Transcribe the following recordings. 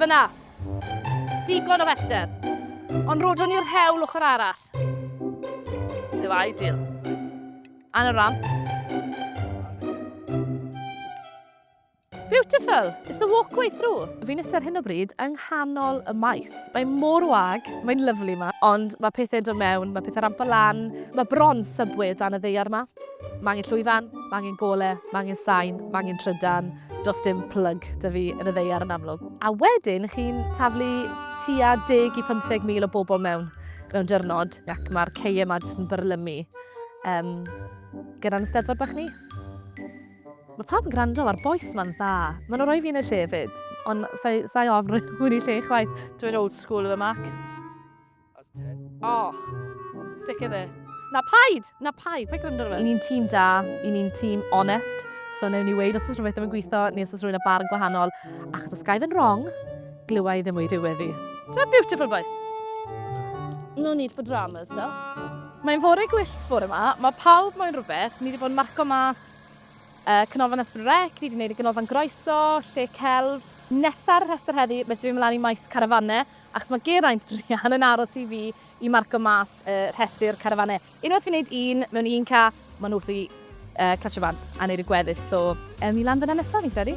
Fyna. Digon o fellter. Ond rodon ni'r hewl ochr arall. Dyw ideal. And a ramp. Beautiful. It's the walkway through. Fi'n ystod hyn o bryd yng nghanol y maes. Mae'n mor wag, mae'n lyflu yma, ond mae pethau'n dod mewn, mae pethau ramp o lan, mae bron sybwyd dan y ddeiar yma. Mae angen llwyfan, mae angen gole, mae angen sain, mae angen trydan, does dim plug dy fi yn y ddeiar yn amlwg. A wedyn chi'n taflu tua 10 i 15,000 o bobl mewn dyrnod, ac mae'r ceia yma jyst yn byrlymu gyda'n Eisteddfod bach ni. Mae pawb yn gwrando ar boes ma'n dda. Ma'n rhoi fi yn y lle fyd, ond sa'i ofn hwn i lle chwaith. Dwi'n old school efo Mac. Oh, stick it there. Na paid, paid gwrando ar fe. I ni'n tîm da, i ni'n tîm honest, so newn ni weid os oes rhywbeth ddim yn gweithio, neu os oes rhywun y bar yn gwahanol, achos os gaif yn wrong, glywai ddim o'i diweddu. Dyna beautiful boys. No need for dramas, so. Mae'n fore gwyllt bore yma, mae pawb moyn rhywbeth, ni wedi bod yn marco mas Canolfan Ysbryd, ni wedi gwneud y Canolfan Groeso, Lle Celf. Nesa'r rhestr heddi, mes i fi mlaen i maes carafanau, achos mae Geraint Rian yn aros i fi i marco mas rhestr carafanau. Unwaith fi'n gwneud mewn un ca, maen nhw wrthi clatio bant a wneud y gweddill, so mi lan fyna nesaf, fi'n credu.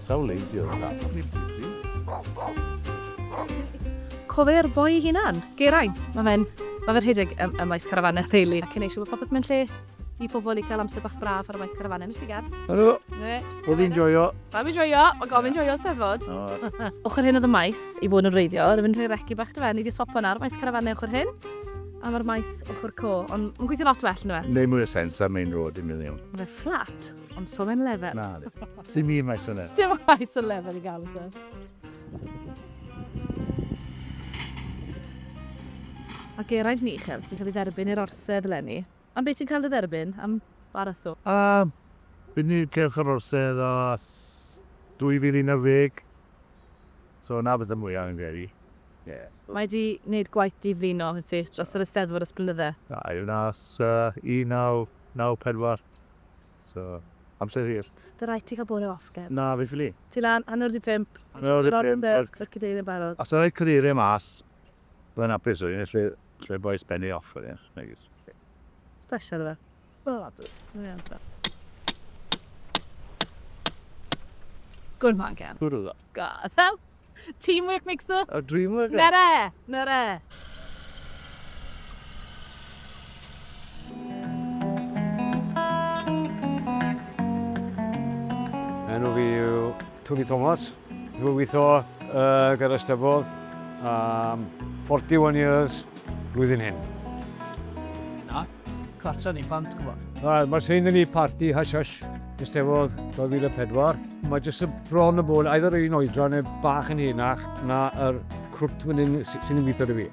So lazy oedd that. Cofio'r boi hunan, Geraint. Mae fe'n rhedeg y maes carafanau rili. Ac yn eisiau bod popeth mewn lle i pobl i cael amser bach braf ar y maes carafanau. Nes i gael? Helo, oedd hi'n joio. Mae'n joio, mae gofyn joio Eisteddfod. Ochr hyn oedd y maes i fod yn reiddio. Oedd yn rhoi reci bach dy fe. Ni wedi swapo na'r maes carafanau ochr hyn. A mae'r maes ochr co. Ond mae'n gweithio lot well yn fe. Neu mwy o sens am main road i miliwn. Mae fe fflat, ond so mae'n lefel. Na, sy'n mi maes yna. Dim maes o lefel i gael ysaf. A Geraint Michel sy'n cael ei dderbyn i'r orsedd eleni. Am beth sy'n cael ei dderbyn? Am baraso? Bydd ni'n cyrch yr orsedd o 2011. So na bydd y mwyaf yn geri. Mae wedi gwneud gwaith diflino dros yr Eisteddfod ysblynydde. Na, yw nas 1994. So, amser hir. Dy rhaid ti cael bore off, Ger? Na, fi ffili. Ti lan, 1.5. Yr orsedd, yr cadeirydd barod. Os yna'n cadeiriau mas, byddai'n apus o'n lle boes benni off o'n un. Special fe? Good man, Ger. Gwrdd o dda. God, well, teamwork makes the... A dreamwork. Nere. Enw fi yw Tony Thomas. Dwi'n weithio gyda Eisteddfod. 41 years, blwyddyn hyn. Na, cartra ni plant gwybod. Mae'r sy'n ni parti hash Eisteddfod 2004. Mae jyst y bron y bôn, either un oedran neu bach yn henach na yr crwt fan sy'n yn weithio dy fi.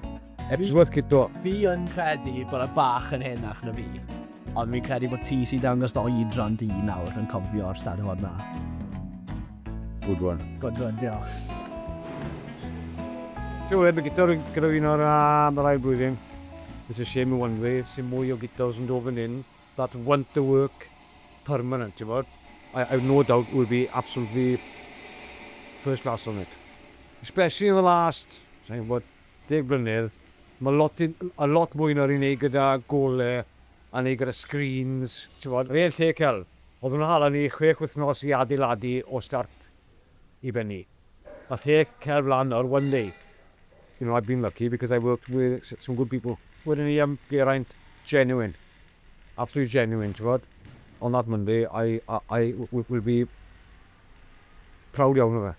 Ebsworth Cyto. Fi yn credu bod y bach yn henach na fi. Ond fi'n credu bod ti sy'n dangos o oedran di nawr yn cofio'r Eisteddfod na. Good one. Good one, diolch. So, mae gitar gyda fi'n o'r rai blwyddyn. It's a shame in one way, sy'n mwy o gitars yn dod fan hyn that want to work permanent, ti'n bod? I have no doubt will be absolutely first class on it. Especially in the last, sa'n bod, 10 blynedd, mae a lot mwy na'r i wneud gyda gole a wneud gyda screens, ti'n bod? Fel Lle Celf, oedd hwnna hala ni 6 wythnos i adeiladu o start i benni. A Lle Celf lan o'r one day. You know, I've been lucky because I worked with some good people. Wedyn ni Geraint, genuine. Absolutely genuine, ti'n bod? On that Monday, I will be proud iawn o fe.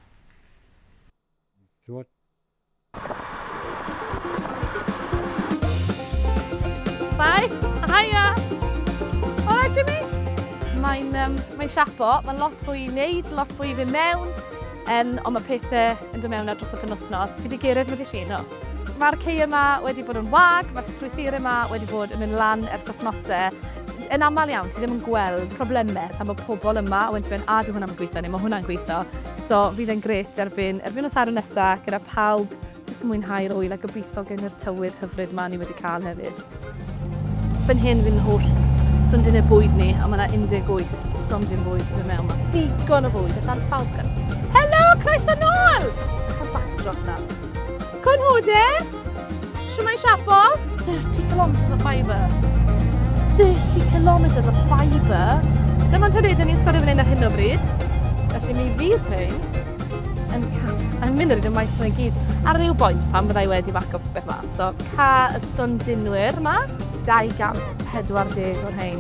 Ti'n bod? Bye! Hiya! Alright, Jimmy? Mae'n siapo, mae'n lot fwy i wneud, lot fwy i fynd mewn. Ond mae pethau yn dod mewn ar dros y penwythnos. Fi wedi gered wedi llun o. Mae'r cei yma wedi bod yn wag, mae'r strwythur yma wedi bod yn mynd lan ers wythnosau. Yn aml iawn, ti ddim yn gweld problemau tan bod pobl yma, a wedyn ti'n mynd, dyw hwnna'n gweithio, neu mae hwnna'n gweithio. So, fydd e'n gret erbyn os ar y nesaf, gyda pawb, jyst yn mwynhau'r wyl a gobeithio gen yr tywydd hyfryd ma ni wedi cael hefyd. Fyn hyn fi'n holl Stondin y bwyd ni, a mae yna 18 stondin bwyd i fi mewn. Mae digon o bwyd, a tant falcon. Helo, croeso nôl! Cael backdrop na. Cwn hwde? Siwmai siapo? 30 kilometres o fibre. 30 kilometres o fibre? Dyma'n tyried yn ei stori fan hyn ar hyn o bryd. Felly mi fydd hyn yn mynd ar y maes yna i gyd. Ar ryw bwynt pan byddai wedi bacio beth mas. So, ca y stondinwyr yma, 240 o'r rhain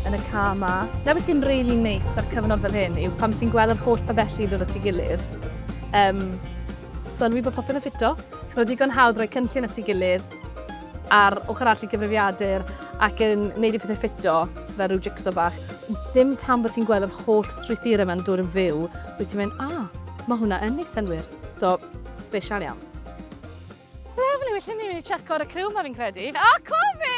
yn y ca yma. Na beth sy'n really neis ar cyfnod fel hyn yw pam ti'n gweld yr holl babelli ddod at ei gilydd. Sylwi bod popeth yn ffito, cos mae digon hawdd rhoi cynllun at ei gilydd ar ochr arall i gyfrifiadur ac yn neud i pethau ffito fel rhyw jigsaw bach. Ddim tam bod ti'n gweld yr holl strwythur yma'n dod yn fyw, wyt ti'n mynd, mae hwnna yn neis synwyr. So, special iawn. Lyfli, felly ni'n mynd i checo ar y criw yma fi'n credu. A, cofi!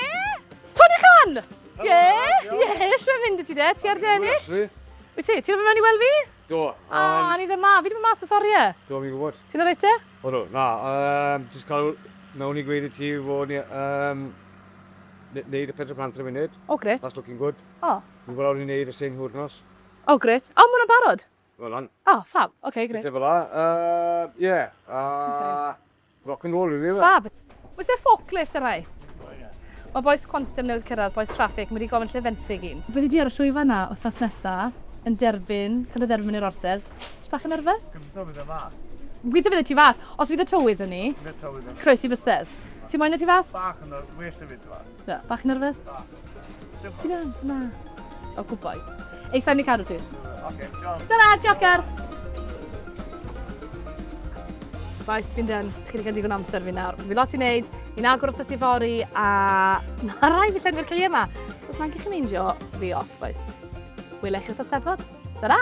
Tony Chan! Ie, siw'n mynd i ti de, ti ar dennill? Wyt ti? Ti'n mynd i weld fi? Do. Ni ddim ma, fi ddim mas o soriau. Do, mi'n gwybod. Ti'n ar eite? O do, na. Jyst cael mewn i gweud i ti fod ni neud y 4 plant ar y munud. O, gret. That's looking good. O. Ni'n gweld ni'n neud y sy'n hwrnos. O, gret. O, mwyn o'n barod? Wel lan. O, fab. Oce, gret. Beth fel la. Ie. Rock and roll, rili. Fab. Oes e forklift ar rai? Mae boes quantum newydd cyrraedd, boes traffic, mae wedi gofyn lle fenthyg un. Bydd i ar y llwyfan yna wythnos nesaf, yn derbyn, cael y derbyn i'r orsedd. Ti'n bach yn nerfus? Gobeithio bydd y fas. Gweithio fydd y ti fas. Os fydd y tywydd yn ni, Bydd tywydd yn croesi bysedd. Ti'n moyn y ti fas? bach yn well dy fydd fas. Ie, bach yn nerfus? Ti'n yn? Na. O, gwboi. Ei, sa'n ni cadw ti? Oce, diolch. Dyna, jocar! Boes, fi'n dyn. Chi wedi cael digon amser fi nawr. Fi lot i wneud, i'n agor wrth y fori, a na rai fi llenwi'r ceir yma. So, os na'n gych chi'n meindio, fi off, boes. Wylech chi wrth y Eisteddfod. Ta-ra!